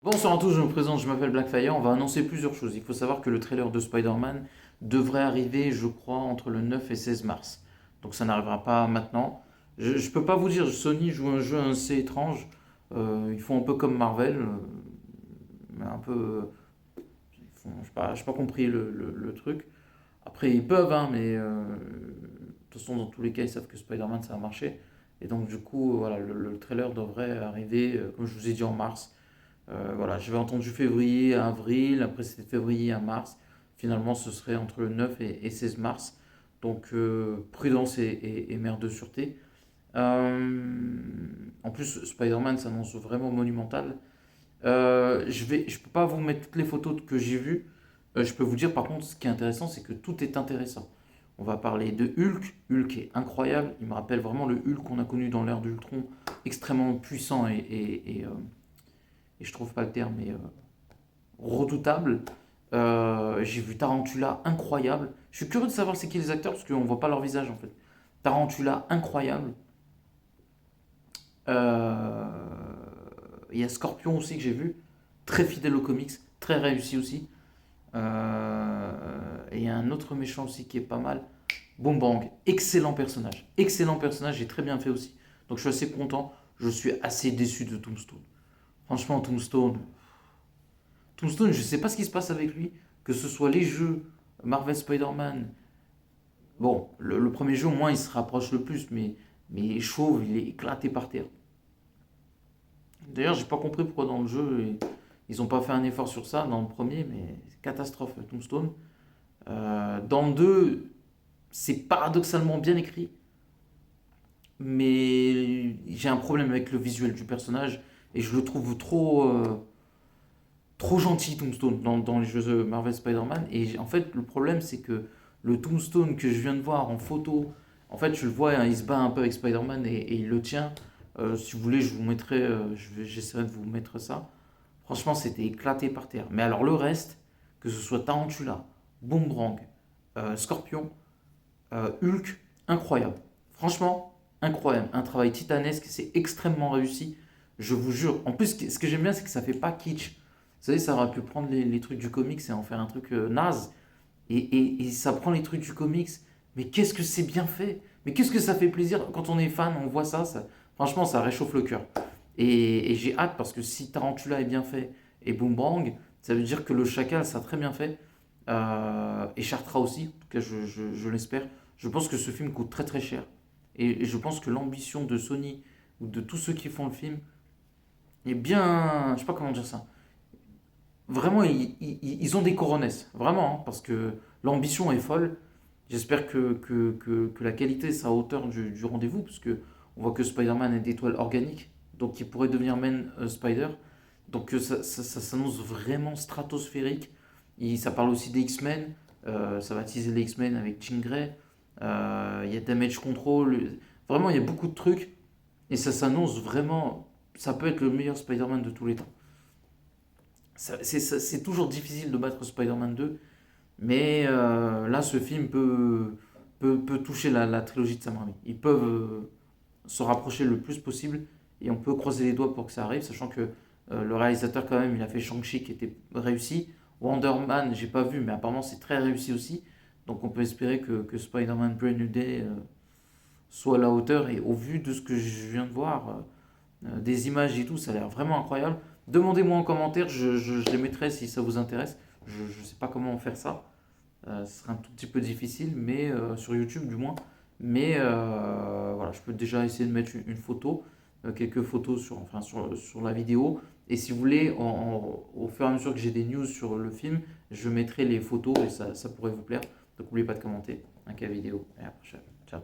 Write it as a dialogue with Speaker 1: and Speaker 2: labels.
Speaker 1: Bonsoir à tous, je me présente, je m'appelle Blackfire. On va annoncer plusieurs choses. Il faut savoir que le trailer de Spider-Man devrait arriver, je crois, entre le 9 et 16 mars. Donc ça n'arrivera pas maintenant. Je peux pas vous dire, Sony joue un jeu assez étrange. Ils font un peu comme Marvel, mais un peu. J'ai pas compris le truc. Après, ils peuvent, hein, mais de toute façon, dans tous les cas, ils savent que Spider-Man ça va marcher. Et donc, du coup, voilà, le trailer devrait arriver, comme je vous ai dit, en mars. Voilà, j'avais entendu février à avril, après c'était février à mars. Finalement, ce serait entre le 9 et 16 mars. Donc, prudence et mère de sûreté. En plus, Spider-Man s'annonce vraiment monumental. Je peux pas vous mettre toutes les photos que j'ai vues. Je peux vous dire par contre, ce qui est intéressant, c'est que tout est intéressant. On va parler de Hulk. Hulk est incroyable. Il me rappelle vraiment le Hulk qu'on a connu dans l'ère d'Ultron, extrêmement puissant et je trouve pas le terme, mais redoutable. J'ai vu Tarantula incroyable. Je suis curieux de savoir c'est qui les acteurs parce qu'on voit pas leur visage en fait. Tarantula incroyable. Euh, Il y a Scorpion aussi que j'ai vu, très fidèle aux comics, très réussi aussi. Et il y a un autre méchant aussi qui est pas mal. Boom Bang, excellent personnage et très bien fait aussi. Donc je suis assez content. Je suis assez déçu de Tombstone. Franchement, Tombstone, je sais pas ce qui se passe avec lui, que ce soit les jeux Marvel Spider-Man. Bon, le premier jeu, au moins, il se rapproche le plus, mais Chauve, il est éclaté par terre. D'ailleurs, j'ai pas compris pourquoi dans le jeu, ils ont pas fait un effort sur ça dans le premier, mais catastrophe, Tombstone. Dans le 2, c'est paradoxalement bien écrit, mais j'ai un problème avec le visuel du personnage et je le trouve trop gentil Tombstone dans les jeux Marvel Spider-Man. Et en fait, le problème, c'est que le Tombstone que je viens de voir en photo, en fait, je le vois, hein, il se bat un peu avec Spider-Man et il le tient. Si vous voulez, je vous mettrai, j'essaierai de vous mettre ça. Franchement, c'était éclaté par terre. Mais alors, le reste, que ce soit Tarantula, Boomerang, Scorpion, Hulk, incroyable. Franchement, incroyable. Un travail titanesque, c'est extrêmement réussi. Je vous jure. En plus, ce que j'aime bien, c'est que ça fait pas kitsch. Vous savez, ça aurait pu prendre les trucs du comics et en faire un truc naze. Et ça prend les trucs du comics. Mais qu'est-ce que c'est bien fait. Mais qu'est-ce que ça fait plaisir. Quand on est fan, on voit ça, franchement, ça réchauffe le cœur. Et j'ai hâte parce que si Tarantula est bien fait et Boomerang, ça veut dire que le Chacal, ça a très bien fait. Et Chartra aussi, en tout cas, je l'espère. Je pense que ce film coûte très très cher. Et je pense que l'ambition de Sony ou de tous ceux qui font le film est bien. Je sais pas comment dire ça. Vraiment, ils ont des coronesses, vraiment, hein, parce que l'ambition est folle. J'espère que la qualité sera à hauteur du rendez-vous, parce que on voit que Spider-Man est d'étoile organique, donc il pourrait devenir Man Spider. Donc ça s'annonce vraiment stratosphérique. Ça parle aussi des X-Men, ça va teaser les X-Men avec Jean Grey. Il y a Damage Control, vraiment il y a beaucoup de trucs, et ça s'annonce vraiment, ça peut être le meilleur Spider-Man de tous les temps. C'est toujours difficile de battre Spider-Man 2, mais là, ce film peut toucher la trilogie de Sam Raimi. Ils peuvent se rapprocher le plus possible et on peut croiser les doigts pour que ça arrive, sachant que le réalisateur, quand même, il a fait Shang-Chi qui était réussi. Wonder Man, j'ai pas vu, mais apparemment c'est très réussi aussi. Donc on peut espérer que Spider-Man Brand New Day soit à la hauteur. Et au vu de ce que je viens de voir, des images et tout, ça a l'air vraiment incroyable. Demandez-moi en commentaire, je les mettrai si ça vous intéresse. Je ne sais pas comment faire ça. Ce sera un tout petit peu difficile, mais sur YouTube du moins. Mais voilà, je peux déjà essayer de mettre une photo, quelques photos sur la vidéo. Et si vous voulez, au fur et à mesure que j'ai des news sur le film, je mettrai les photos et ça pourrait vous plaire. Donc n'oubliez pas de commenter. Un cas vidéo. Et à la prochaine. Ciao.